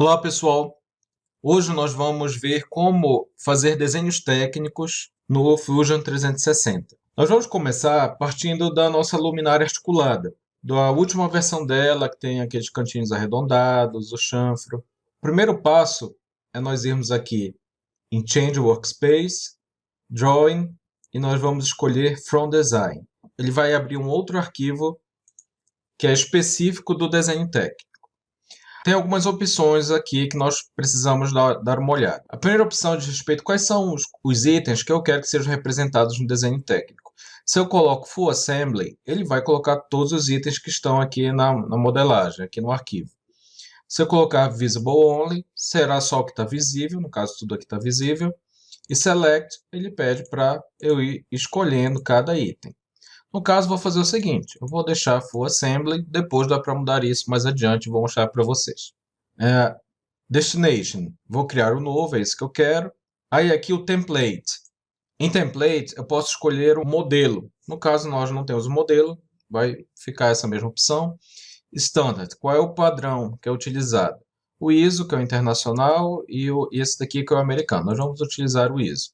Olá pessoal, hoje nós vamos ver como fazer desenhos técnicos no Fusion 360. Nós vamos começar partindo da nossa luminária articulada, da última versão dela que tem aqueles cantinhos arredondados, o chanfro. O primeiro passo é nós irmos aqui em Change Workspace, Drawing, e nós vamos escolher From Design. Ele vai abrir um outro arquivo que é específico do desenho técnico. Tem algumas opções aqui que nós precisamos dar uma olhada. A primeira opção diz respeito a quais são os itens que eu quero que sejam representados no desenho técnico. Se eu coloco Full Assembly, ele vai colocar todos os itens que estão aqui na modelagem, aqui no arquivo. Se eu colocar Visible Only, será só o que está visível, no caso tudo aqui está visível. E Select, ele pede para eu ir escolhendo cada item. No caso, vou fazer o seguinte, eu vou deixar Full Assembly, depois dá para mudar isso mais adiante, vou mostrar para vocês. Destination, vou criar um novo, é isso que eu quero. Aí aqui o Template. Em Template, eu posso escolher o modelo. No caso, nós não temos o modelo, vai ficar essa mesma opção. Standard, qual é o padrão que é utilizado? O ISO, que é o internacional, e esse daqui, que é o americano. Nós vamos utilizar o ISO.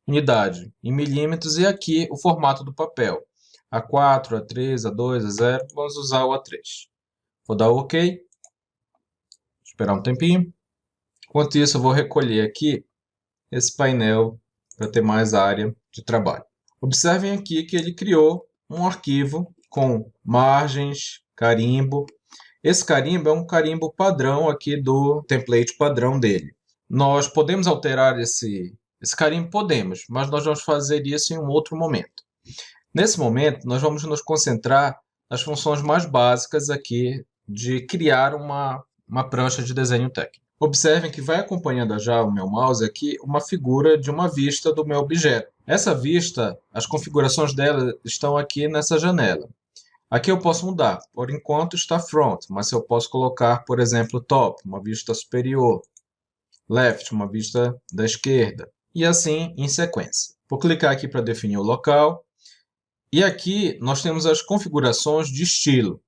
Unidade, em milímetros, e aqui o formato do papel. A4, A3, A2, A0, vamos usar o A3. Vou dar o OK. Esperar um tempinho. Enquanto isso, eu vou recolher aqui esse painel para ter mais área de trabalho. Observem aqui que ele criou um arquivo com margens, carimbo. Esse carimbo é um carimbo padrão aqui do template padrão dele. Nós podemos alterar esse carimbo? Podemos, mas nós vamos fazer isso em um outro momento. Nesse momento, nós vamos nos concentrar nas funções mais básicas aqui de criar uma prancha de desenho técnico. Observem que vai acompanhando já o meu mouse aqui uma figura de uma vista do meu objeto. Essa vista, as configurações dela estão aqui nessa janela. Aqui eu posso mudar. Por enquanto está front, mas eu posso colocar, por exemplo, top, uma vista superior. Left, uma vista da esquerda. E assim em sequência. Vou clicar aqui para definir o local. E aqui nós temos as configurações de estilo.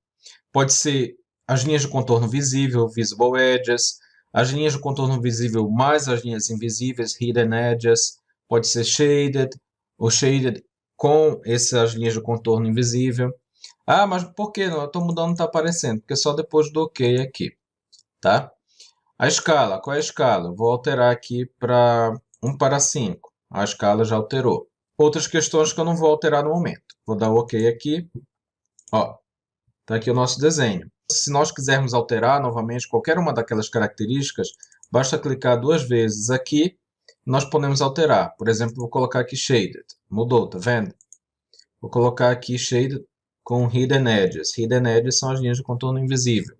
Pode ser as linhas de contorno visível, Visible Edges, as linhas de contorno visível mais as linhas invisíveis, Hidden Edges, pode ser Shaded, ou Shaded com essas linhas de contorno invisível. Ah, mas por que não? Eu estou mudando, não está aparecendo, porque é só depois do OK aqui. Tá? A escala, qual é a escala? Vou alterar aqui para 1:5. A escala já alterou. Outras questões que eu não vou alterar no momento. Vou dar o OK aqui. Ó, está aqui o nosso desenho. Se nós quisermos alterar novamente qualquer uma daquelas características, basta clicar 2 vezes aqui. Nós podemos alterar. Por exemplo, vou colocar aqui Shaded. Mudou, tá vendo? Vou colocar aqui Shaded com Hidden Edges. Hidden Edges são as linhas de contorno invisível.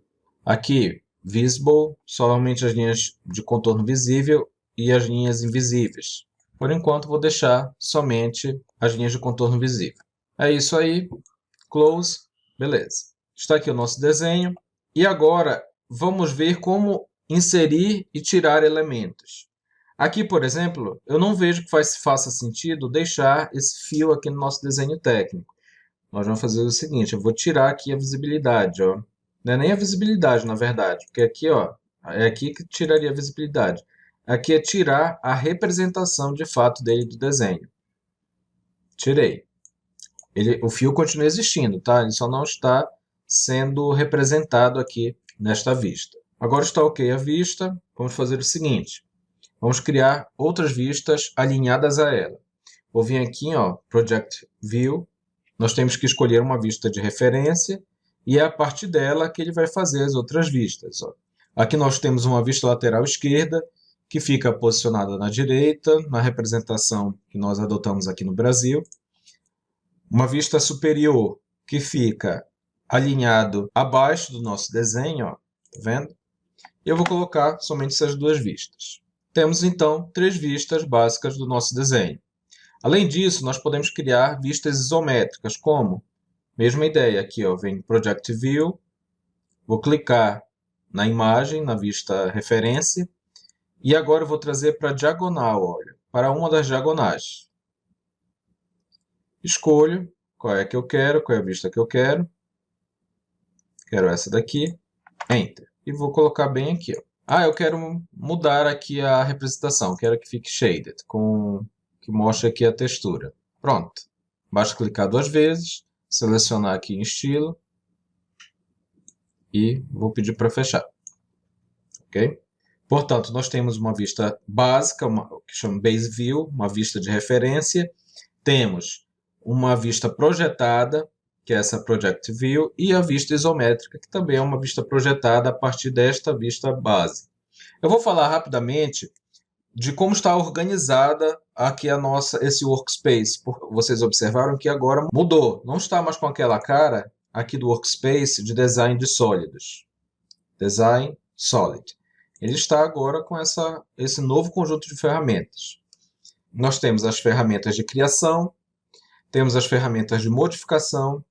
Aqui, Visible, somente as linhas de contorno visível e as linhas invisíveis. Por enquanto, vou deixar somente as linhas de contorno visível. É isso aí. Close. Beleza. Está aqui o nosso desenho. E agora, vamos ver como inserir e tirar elementos. Aqui, por exemplo, eu não vejo que faça sentido deixar esse fio aqui no nosso desenho técnico. Nós vamos fazer o seguinte, eu vou tirar aqui a visibilidade, ó. Não é nem a visibilidade, na verdade, porque aqui, ó, é aqui que tiraria a visibilidade. Aqui é tirar a representação de fato dele do desenho. Tirei. O fio continua existindo, tá? Ele só não está sendo representado aqui nesta vista. Agora está OK a vista. Vamos fazer o seguinte. Vamos criar outras vistas alinhadas a ela. Vou vir aqui, ó, Project View. Nós temos que escolher uma vista de referência e é a partir dela que ele vai fazer as outras vistas. Ó. Aqui nós temos uma vista lateral esquerda que fica posicionada na direita, na representação que nós adotamos aqui no Brasil. Uma vista superior que fica alinhado abaixo do nosso desenho, ó, tá vendo? Eu vou colocar somente essas duas vistas. Temos então 3 vistas básicas do nosso desenho. Além disso, nós podemos criar vistas isométricas, como? Mesma ideia, aqui ó, vem Project View, vou clicar na imagem, na vista referência, e agora eu vou trazer para a diagonal, olha, para uma das diagonais. Escolho qual é que eu quero, qual é a vista que eu quero. Quero essa daqui. Enter. E vou colocar bem aqui. Ó. Eu quero mudar aqui a representação, quero que fique shaded, que mostre aqui a textura. Pronto. Basta clicar 2 vezes, selecionar aqui em estilo e vou pedir para fechar. Ok? Portanto, nós temos uma vista básica, que chama Base View, uma vista de referência. Temos uma vista projetada, que é essa Project View, e a vista isométrica, que também é uma vista projetada a partir desta vista base. Eu vou falar rapidamente de como está organizada aqui esse workspace. Vocês observaram que agora mudou. Não está mais com aquela cara aqui do workspace de design de sólidos. Design Solid. Ele está agora com esse novo conjunto de ferramentas. Nós temos as ferramentas de criação, temos as ferramentas de modificação,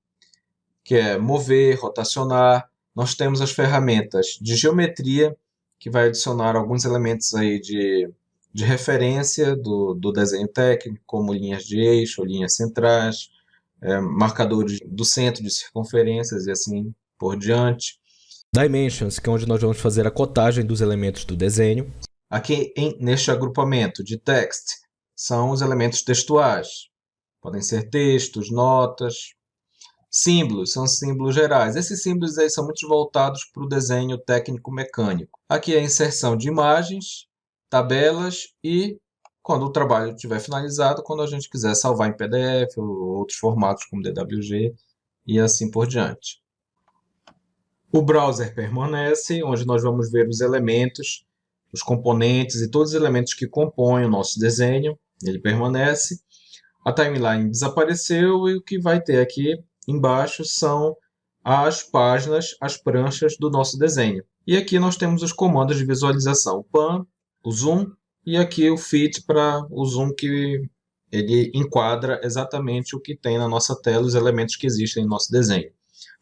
que é mover, rotacionar. Nós temos as ferramentas de geometria, que vai adicionar alguns elementos aí de referência do desenho técnico, como linhas de eixo, linhas centrais, marcadores do centro de circunferências e assim por diante. Dimensions, que é onde nós vamos fazer a cotagem dos elementos do desenho. Aqui neste agrupamento de text são os elementos textuais. Podem ser textos, notas. Símbolos são símbolos gerais. Esses símbolos aí são muito voltados para o desenho técnico-mecânico. Aqui é a inserção de imagens, tabelas e, quando o trabalho estiver finalizado, quando a gente quiser salvar em PDF ou outros formatos como DWG e assim por diante. O browser permanece, onde nós vamos ver os elementos, os componentes e todos os elementos que compõem o nosso desenho. Ele permanece. A timeline desapareceu e o que vai ter aqui embaixo são as páginas, as pranchas do nosso desenho. E aqui nós temos os comandos de visualização, o pan, o zoom e aqui o fit para o zoom que ele enquadra exatamente o que tem na nossa tela, os elementos que existem no nosso desenho.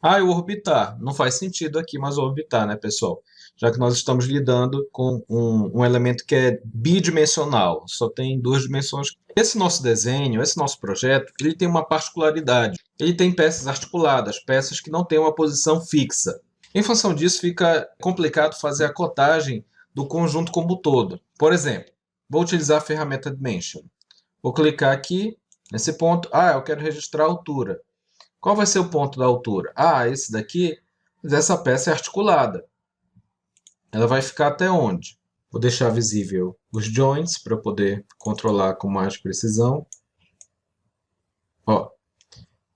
E o orbitar. Não faz sentido aqui, mas o orbitar, né, pessoal? Já que nós estamos lidando com um elemento que é bidimensional, só tem 2 dimensões. Esse nosso desenho, esse nosso projeto, ele tem uma particularidade. Ele tem peças articuladas, peças que não têm uma posição fixa. Em função disso, fica complicado fazer a cotagem do conjunto como um todo. Por exemplo, vou utilizar a ferramenta Dimension. Vou clicar aqui nesse ponto. Eu quero registrar a altura. Qual vai ser o ponto da altura? Esse daqui, essa peça é articulada. Ela vai ficar até onde? Vou deixar visível os joints para poder controlar com mais precisão.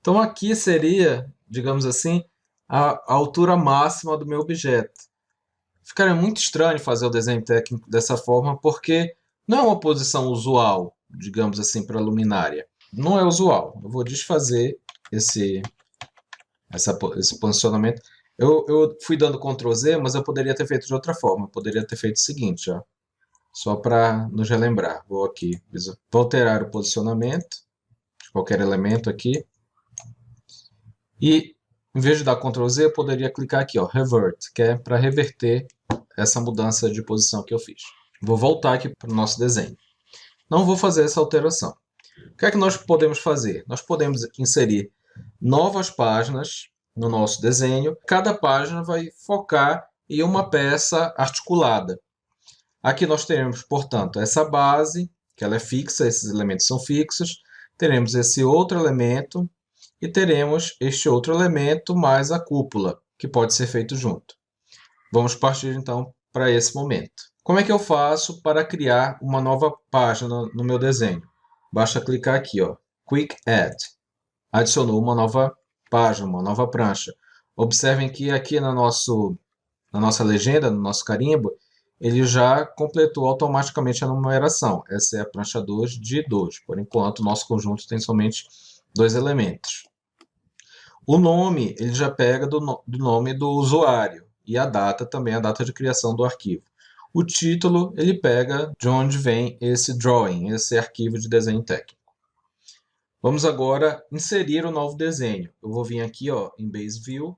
Então aqui seria, digamos assim, a altura máxima do meu objeto. Ficaria muito estranho fazer o desenho técnico dessa forma, porque não é uma posição usual, digamos assim, para a luminária. Não é usual. Eu vou desfazer esse posicionamento. Eu fui dando Ctrl Z, mas eu poderia ter feito de outra forma. Eu poderia ter feito o seguinte, só para nos relembrar. Vou aqui, vou alterar o posicionamento de qualquer elemento aqui. E, em vez de dar Ctrl Z, eu poderia clicar aqui, Revert, que é para reverter essa mudança de posição que eu fiz. Vou voltar aqui para o nosso desenho. Não vou fazer essa alteração. O que é que nós podemos fazer? Nós podemos inserir novas páginas no nosso desenho. Cada página vai focar em uma peça articulada. Aqui nós teremos, portanto, essa base, que ela é fixa, esses elementos são fixos. Teremos esse outro elemento e teremos este outro elemento mais a cúpula, que pode ser feito junto. Vamos partir, então, para esse momento. Como é que eu faço para criar uma nova página no meu desenho? Basta clicar aqui, Quick Add. Adicionou uma nova página, uma nova prancha. Observem que aqui na nossa legenda, no nosso carimbo, ele já completou automaticamente a numeração. Essa é a prancha 2 de 2. Por enquanto, o nosso conjunto tem somente 2 elementos. O nome, ele já pega do nome do usuário. E a data também, a data de criação do arquivo. O título, ele pega de onde vem esse drawing, esse arquivo de desenho técnico. Vamos agora inserir o novo desenho. Eu vou vir aqui em Base View,